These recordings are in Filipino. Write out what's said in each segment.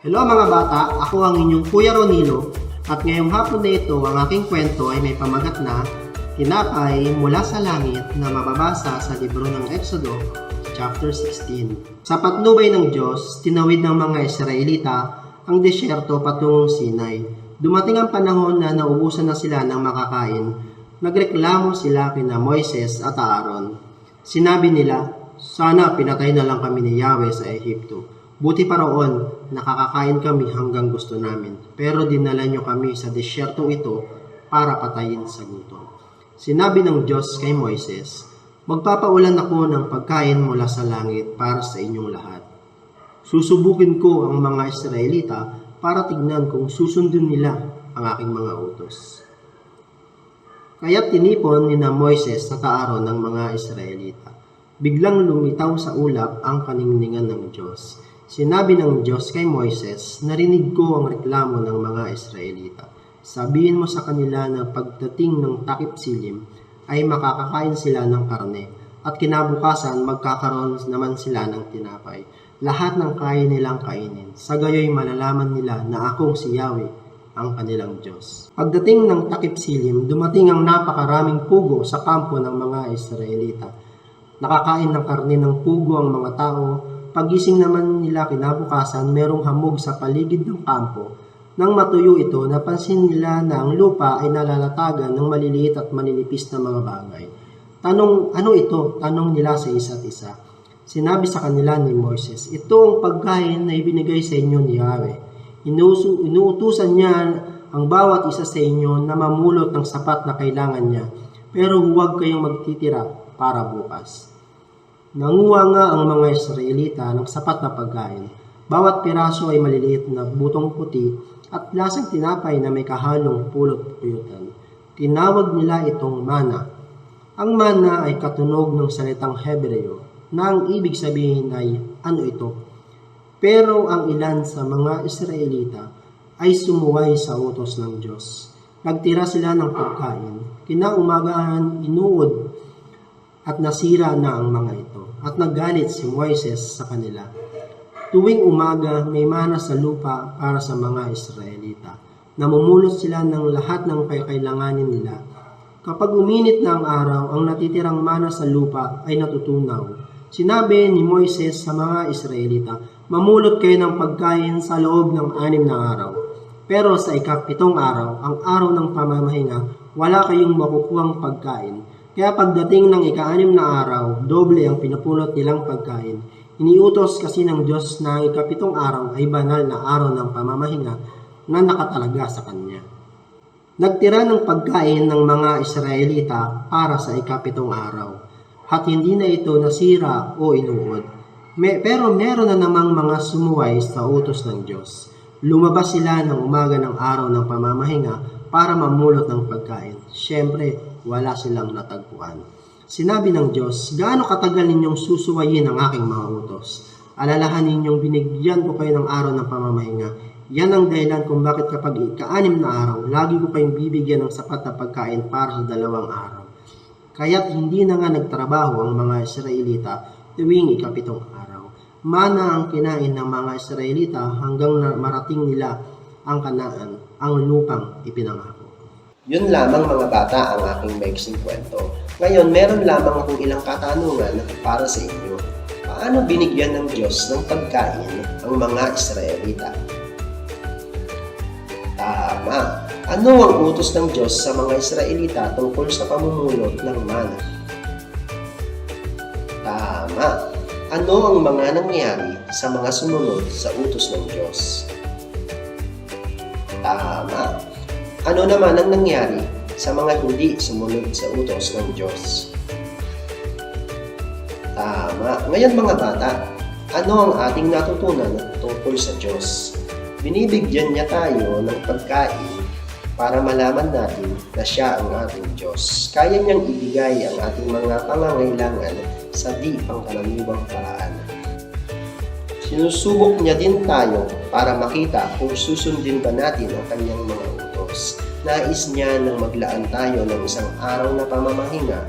Hello mga bata, ako ang inyong Kuya Ronilo at ngayong hapon na ito ang aking kwento ay may pamagat na Tinapay mula sa langit na mababasa sa libro ng Exodo, chapter 16. Sa patnubay ng Diyos, tinawid ng mga Israelita ang desyerto patungong Sinai. Dumating ang panahon na naubusan na sila ng makakain. Nagreklamo sila kina Moises at Aaron. Sinabi nila, sana pinatay na lang kami ni Yahweh sa Ehipto. Buti pa roon, nakakakain kami hanggang gusto namin. Pero dinala nyo kami sa desyertong ito para patayin sa gutom. Sinabi ng Diyos kay Moises, magpapaulan ako ng pagkain mula sa langit para sa inyong lahat. Susubukin ko ang mga Israelita para tignan kung susundin nila ang aking mga utos. Kaya't tinipon ni na Moises at Aaron ng mga Israelita. Biglang lumitaw sa ulap ang kaningningan ng Diyos. Sinabi ng Diyos kay Moises, narinig ko ang reklamo ng mga Israelita. Sabihin mo sa kanila na pagdating ng takip silim ay makakakain sila ng karne at kinabukasan magkakaroon naman sila ng tinapay. Lahat ng kain nilang kainin. Sa gayoy malalaman nila na akong si Yahweh ang kanilang Diyos. Pagdating ng takip silim, dumating ang napakaraming pugo sa kampo ng mga Israelita. Nakakain ng karne ng pugo ang mga tao. Pagising naman nila kinabukasan, merong hamog sa paligid ng kampo. Nang matuyo ito, napansin nila na ang lupa ay nalalatagan ng maliliit at maninipis na mga bagay. Ano ito? Tanong nila sa isa't isa. Sinabi sa kanila ni Moises, ito ang pagkain na ibinigay sa inyo ni Yahweh. Inuutusan niya ang bawat isa sa inyo na mamulot ng sapat na kailangan niya, pero huwag kayong magtitira para bukas. Nanguha nga ang mga Israelita ng sapat na pagkain. Bawat piraso ay maliliit na butong puti at lasang tinapay na may kahalong pulot-pulutan. Tinawag nila itong mana. Ang mana ay katunog ng salitang Hebreo na ang ibig sabihin ay ano ito. Pero ang ilan sa mga Israelita ay sumuway sa utos ng Diyos. Nagtira sila ng pagkain. Kinaumagahan inuod at nasira na ang mga ito. At nagalit si Moises sa kanila. Tuwing umaga, may mana sa lupa para sa mga Israelita. Namumulot sila ng lahat ng kailanganin nila. Kapag uminit na ang araw, ang natitirang mana sa lupa ay natutunaw. Sinabi ni Moises sa mga Israelita, mamulot kayo ng pagkain sa loob ng 6 na araw. Pero sa ika-7 araw, ang araw ng pamamahinga, wala kayong makukuhang pagkain. Kaya pagdating ng ika-6 na araw, doble ang pinupulot nilang pagkain. Iniutos kasi ng Diyos na ang ika-7 araw ay banal na araw ng pamamahinga na nakatalaga sa Kanya. Nagtira ng pagkain ng mga Israelita para sa ika-7 araw, at hindi na ito nasira o inuod. Pero meron na namang mga sumuway sa utos ng Diyos. Lumabas sila ng umaga ng araw ng pamamahinga para mamulot ng pagkain. Siyempre, wala silang natagpuan. Sinabi ng Diyos, gaano katagal ninyong susuwayin ang aking mga utos? Alalahanin ninyong binigyan ko kayo ng araw ng pamamahinga. Yan ang dahilan kung bakit kapag ika-6 na araw, lagi ko kayong bibigyan ng sapat na pagkain para sa 2 araw. Kaya't hindi na nga nagtrabaho ang mga Israelita tuwing ika-7 araw. Mana ang kinain ng mga Israelita hanggang na marating nila ang Kanaan, ang lupang ipinangako. Yun lamang mga bata ang aking maiksing kwento. Ngayon, meron lamang akong ilang katanungan para sa inyo. Paano binigyan ng Diyos ng pagkain ang mga Israelita? Tama. Ano ang utos ng Diyos sa mga Israelita tungkol sa pamumulot ng mana? Tama. Ano ang mga nangyari sa mga sumunod sa utos ng Diyos? Tama. Ano naman ang nangyari sa mga hindi sumunod sa utos ng Diyos? Tama. Ngayon mga bata, ano ang ating natutunan tungkol sa Diyos? Binibigyan niya tayo ng pagkain para malaman natin na siya ang ating Diyos. Kaya niyang ibigay ang ating mga pangangailangan sa di pangkaraniwang paraan. Sinusubok niya din tayo para makita kung susundin ba natin ang kanyang mga utos. Nais niya nang maglaan tayo ng isang araw na pamamahinga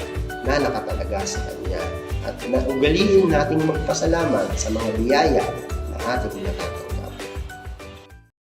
na nakatalaga sa Kanya at ugaliin nating magpasalamat sa mga biyaya na ating natatanggap.